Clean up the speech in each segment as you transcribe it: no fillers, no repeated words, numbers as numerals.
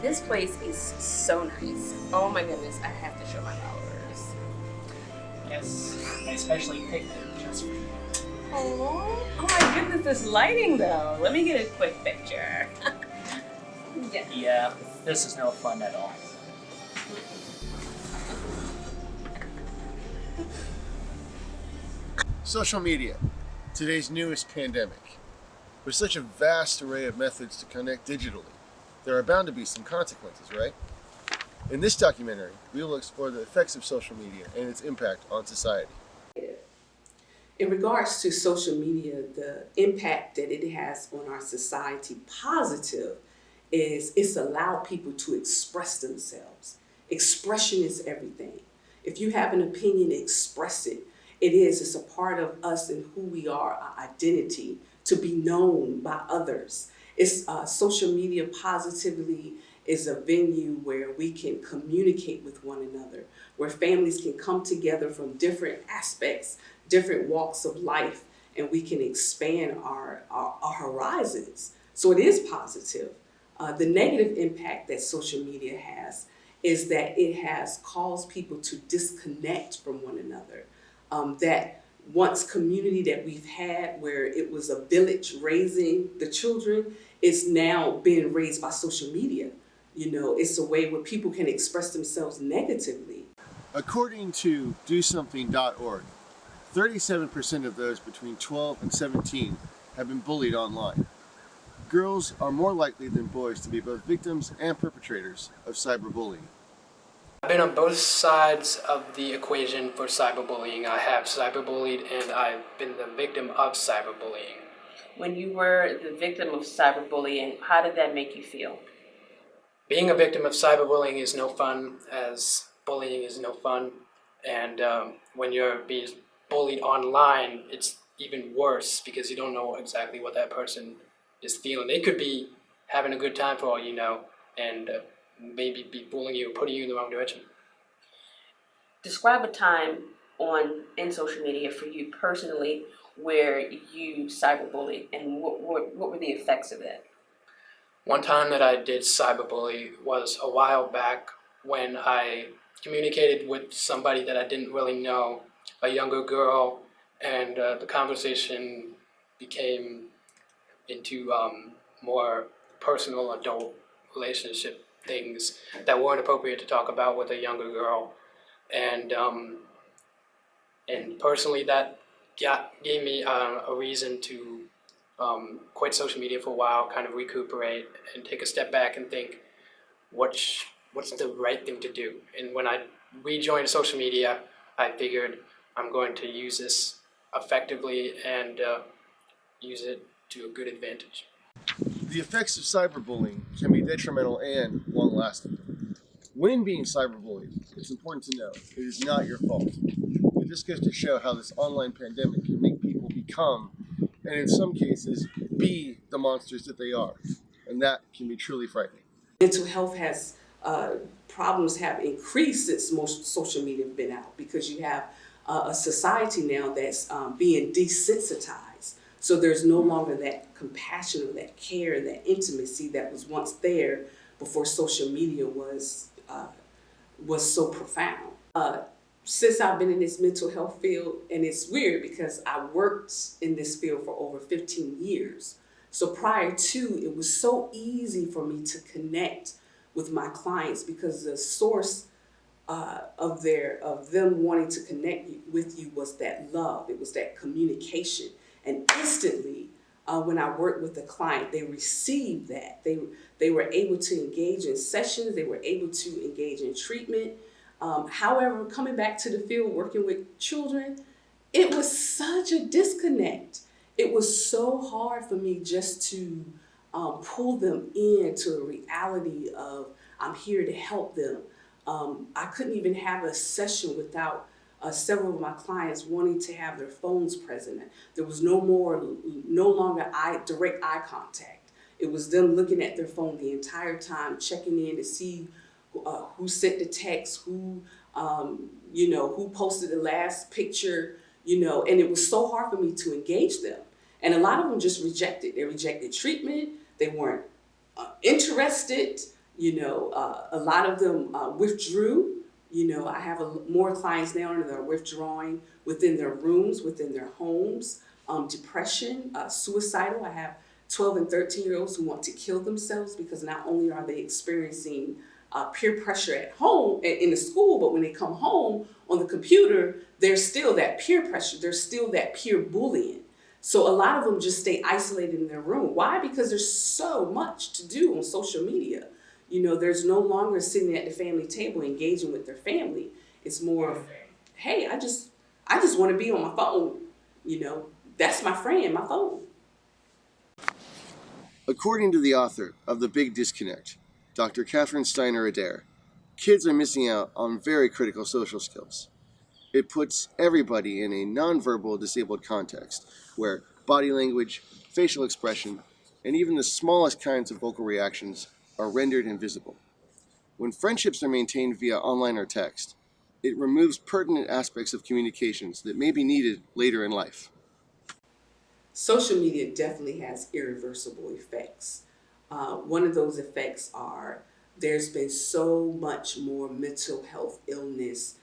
This place is so nice. Oh my goodness, I have to show my followers. Yes, I especially picked it just for you. Oh my goodness, this lighting though. Let me get a quick picture. Yeah. Yeah, this is no fun at all. Social media, today's newest pandemic. With such a vast array of methods to connect digitally, there are bound to be some consequences, right? In this documentary, we will explore the effects of social media and its impact on society. In regards to social media, the impact that it has on our society, positive, is it's allowed people to express themselves. Expression is everything. If you have an opinion, express it. It's a part of us and who we are, our identity, to be known by others. It's social media positively is a venue where we can communicate with one another, where families can come together from different aspects, different walks of life, and we can expand our horizons. So it is positive. The negative impact that social media has is that it has caused people to disconnect from one another. That once community that we've had where it was a village raising the children is now being raised by social media. You know, it's a way where people can express themselves negatively. According to DoSomething.org, 37% of those between 12 and 17 have been bullied online. Girls are more likely than boys to be both victims and perpetrators of cyberbullying. I've been on both sides of the equation for cyberbullying. I have cyberbullied and I've been the victim of cyberbullying. When you were the victim of cyberbullying, how did that make you feel? Being a victim of cyberbullying is no fun, as bullying is no fun. And when you're being bullied online, it's even worse because you don't know exactly what that person is feeling. They could be having a good time for all you know, and maybe be bullying you or putting you in the wrong direction. Describe a time in social media for you personally where you cyberbullied, and what were the effects of that? One time that I did cyberbully was a while back when I communicated with somebody that I didn't really know, a younger girl, and the conversation became into more personal adult relationship things that weren't appropriate to talk about with a younger girl, and personally that gave me a reason to quit social media for a while, kind of recuperate and take a step back and think, what's the right thing to do? And when I rejoined social media, I figured I'm going to use this effectively and use it to a good advantage. The effects of cyberbullying can be detrimental and long-lasting. When being cyberbullied, it's important to know it is not your fault. It just goes to show how this online pandemic can make people become, and in some cases, be the monsters that they are. And that can be truly frightening. Mental health has problems have increased since most social media have been out, because you have a society now that's being desensitized. So there's no longer that compassion or that care, that intimacy that was once there before social media was so profound. Since I've been in this mental health field, and it's weird because I worked in this field for over 15 years. So prior to, it was so easy for me to connect with my clients because the source of them wanting to connect with you was that love. It was that communication. And instantly, when I worked with a client, they received that. They were able to engage in sessions. They were able to engage in treatment. However, coming back to the field, working with children, it was such a disconnect. It was so hard for me just to pull them into a reality of I'm here to help them. I couldn't even have a session without several of my clients wanting to have their phones present. There was no longer direct eye contact. It was them looking at their phone the entire time, checking in to see who sent the text, who posted the last picture, and it was so hard for me to engage them. And a lot of them just rejected. They rejected treatment. They weren't interested. A lot of them withdrew. I have more clients now that are withdrawing within their rooms, within their homes. Depression, suicidal. I have 12 and 13-year-olds who want to kill themselves because not only are they experiencing peer pressure at home, in the school, but when they come home on the computer, there's still that peer pressure. There's still that peer bullying. So a lot of them just stay isolated in their room. Why? Because there's so much to do on social media. There's no longer sitting at the family table engaging with their family. It's more of, hey, I just want to be on my phone. That's my friend, my phone. According to the author of The Big Disconnect, Dr. Catherine Steiner Adair, kids are missing out on very critical social skills. It puts everybody in a nonverbal disabled context where body language, facial expression, and even the smallest kinds of vocal reactions are rendered invisible. When friendships are maintained via online or text, it removes pertinent aspects of communications that may be needed later in life. Social media definitely has irreversible effects. One of those effects are there's been so much more mental health illness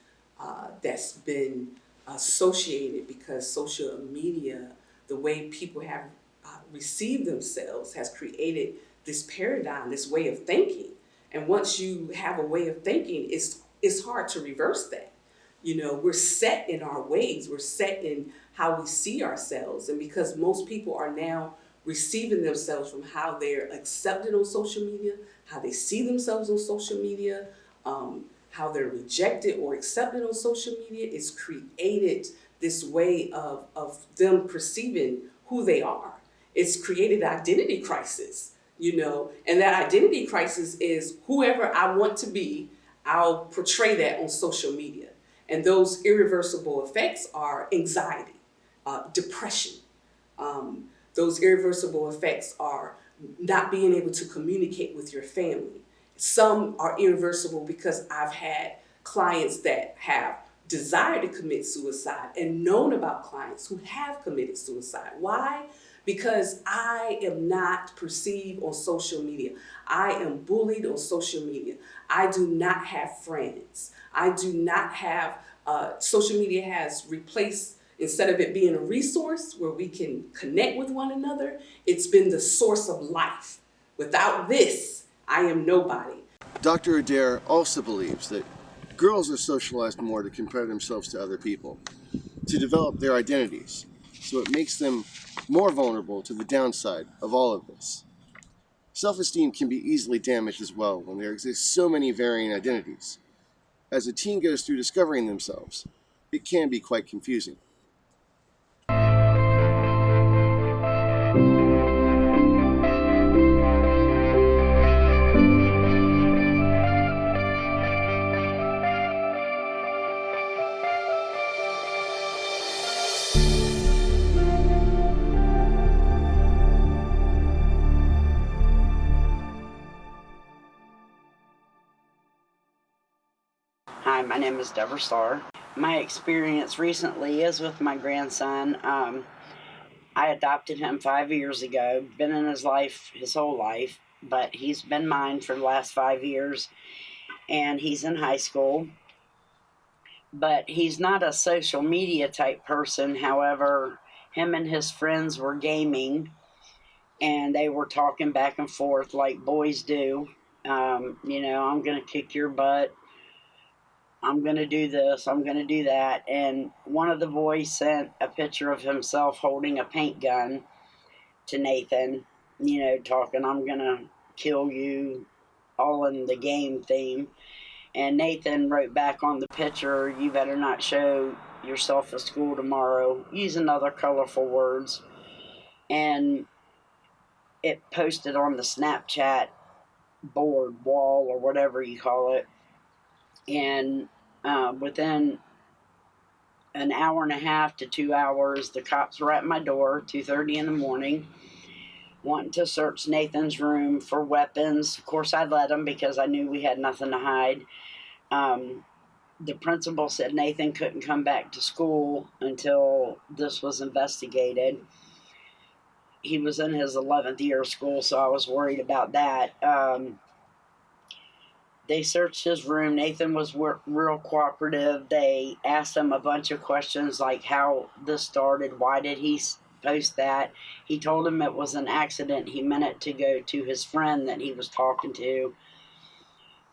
that's been associated because social media, the way people have received themselves, has created this paradigm, this way of thinking. And once you have a way of thinking, it's hard to reverse that. We're set in our ways. We're set in how we see ourselves. And because most people are now receiving themselves from how they're accepted on social media, how they see themselves on social media, how they're rejected or accepted on social media, it's created this way of them perceiving who they are. It's created an identity crisis, and that identity crisis is whoever I want to be, I'll portray that on social media. And those irreversible effects are anxiety, depression. Those irreversible effects are not being able to communicate with your family. Some are irreversible because I've had clients that have desired to commit suicide and known about clients who have committed suicide. Why? Because I am not perceived on social media. I am bullied on social media. I do not have friends. I do not have, social media has replaced, instead of it being a resource where we can connect with one another, it's been the source of life. Without this, I am nobody. Dr. Adair also believes that girls are socialized more to compare themselves to other people, to develop their identities, so it makes them more vulnerable to the downside of all of this. Self-esteem can be easily damaged as well when there exist so many varying identities. As a teen goes through discovering themselves, it can be quite confusing. Hi, my name is Deborah Starr. My experience recently is with my grandson. I adopted him 5 years ago, been in his life his whole life, but he's been mine for the last 5 years, and he's in high school. But he's not a social media type person. However, him and his friends were gaming, and they were talking back and forth like boys do. I'm going to kick your butt. I'm going to do this, I'm going to do that. And one of the boys sent a picture of himself holding a paint gun to Nathan, talking, I'm going to kill you, all in the game theme. And Nathan wrote back on the picture, you better not show yourself at school tomorrow, using other colorful words. And it posted on the Snapchat board, wall, or whatever you call it. And within an hour and a half to 2 hours, the cops were at my door, 2:30 in the morning, wanting to search Nathan's room for weapons. Of course, I let them because I knew we had nothing to hide. The principal said Nathan couldn't come back to school until this was investigated. He was in his 11th year of school, so I was worried about that. They searched his room. Nathan was real cooperative. They asked him a bunch of questions like how this started, why did he post that. He told him it was an accident. He meant it to go to his friend that he was talking to.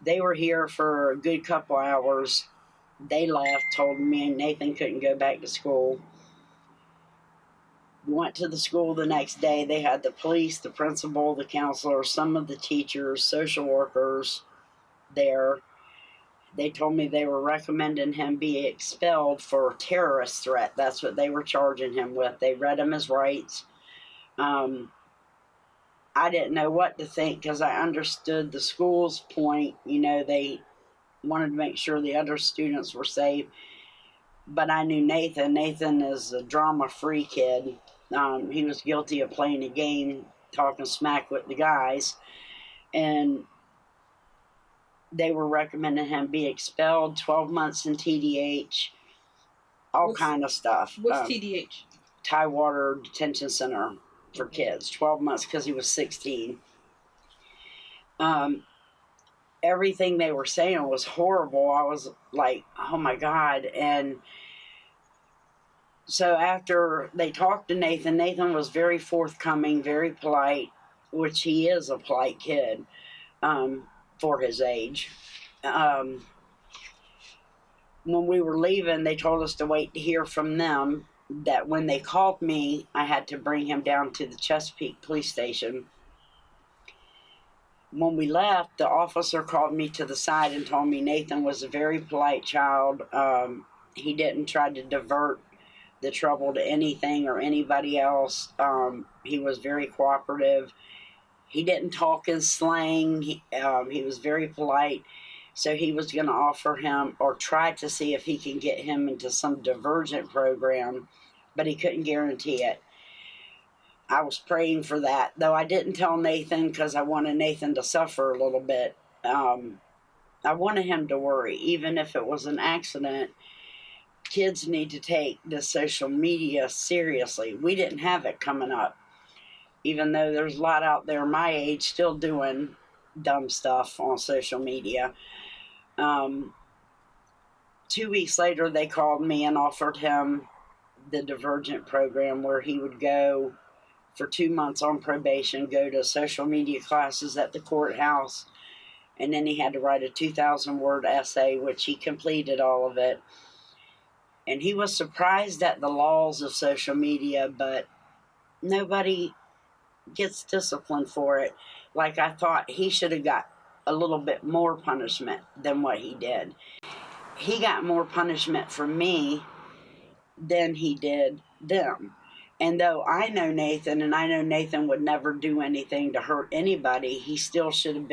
They were here for a good couple hours. They left, told me and Nathan couldn't go back to school. We went to the school the next day. They had the police, the principal, the counselor, some of the teachers, social workers there. They told me they were recommending him be expelled for a terrorist threat. That's what they were charging him with. They read him his rights. I didn't know what to think because I understood the school's point. You know, they wanted to make sure the other students were safe. But I knew Nathan. Nathan is a drama-free kid. He was guilty of playing a game, talking smack with the guys. And they were recommending him be expelled, 12 months in TDH, all kind of stuff. What's TDH? Tidewater Detention Center for kids, 12 months because he was 16. Everything they were saying was horrible. I was like, oh my God. And so after they talked to Nathan, Nathan was very forthcoming, very polite, which he is a polite kid for his age. When we were leaving, they told us to wait to hear from them, that when they called me, I had to bring him down to the Chesapeake police station. When we left, the officer called me to the side and told me Nathan was a very polite child. He didn't try to divert the trouble to anything or anybody else. He was very cooperative. He didn't talk in slang. He was very polite. So he was going to offer him or try to see if he can get him into some divergent program, but he couldn't guarantee it. I was praying for that, though I didn't tell Nathan because I wanted Nathan to suffer a little bit. I wanted him to worry, even if it was an accident. Kids need to take the social media seriously. We didn't have it coming up, even though there's a lot out there my age still doing dumb stuff on social media. 2 weeks later, they called me and offered him the Divergent program where he would go for 2 months on probation, go to social media classes at the courthouse, and then he had to write a 2,000-word essay, which he completed all of it. And he was surprised at the laws of social media, but nobody gets disciplined for it. Like, I thought he should have got a little bit more punishment than what he did. He got more punishment from me than he did them. And though I know Nathan, and I know Nathan would never do anything to hurt anybody, he still should have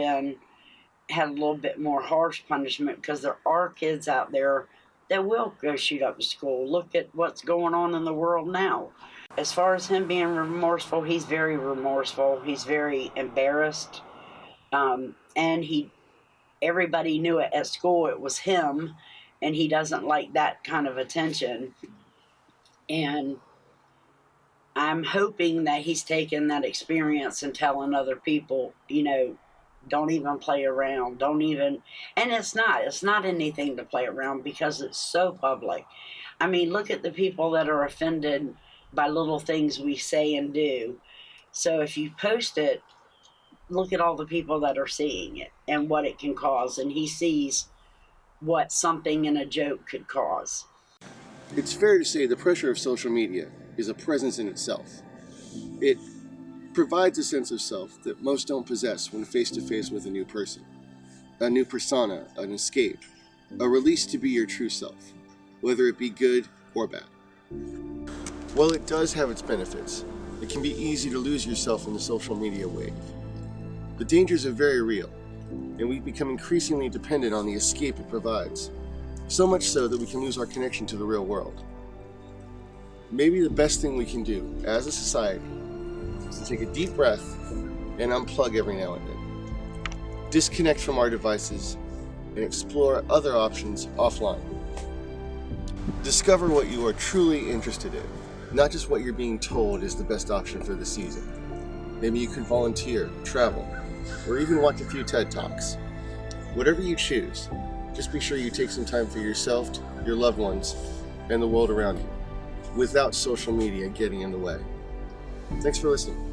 had a little bit more harsh punishment, because there are kids out there that will go shoot up a school. Look at what's going on in the world now. As far as him being remorseful, he's very remorseful. He's very embarrassed. And everybody knew it at school. It was him, and he doesn't like that kind of attention. And I'm hoping that he's taken that experience and telling other people, don't even play around. And it's not anything to play around because it's so public. I mean, look at the people that are offended by little things we say and do. So if you post it, look at all the people that are seeing it and what it can cause. And he sees what something in a joke could cause. It's fair to say the pressure of social media is a presence in itself. It provides a sense of self that most don't possess when face-to-face with a new person, a new persona, an escape, a release to be your true self, whether it be good or bad. While it does have its benefits, it can be easy to lose yourself in the social media wave. The dangers are very real, and we become increasingly dependent on the escape it provides, so much so that we can lose our connection to the real world. Maybe the best thing we can do as a society is to take a deep breath and unplug every now and then. Disconnect from our devices and explore other options offline. Discover what you are truly interested in, not just what you're being told is the best option for the season. Maybe you could volunteer, travel, or even watch a few TED Talks. Whatever you choose, just be sure you take some time for yourself, your loved ones, and the world around you, without social media getting in the way. Thanks for listening.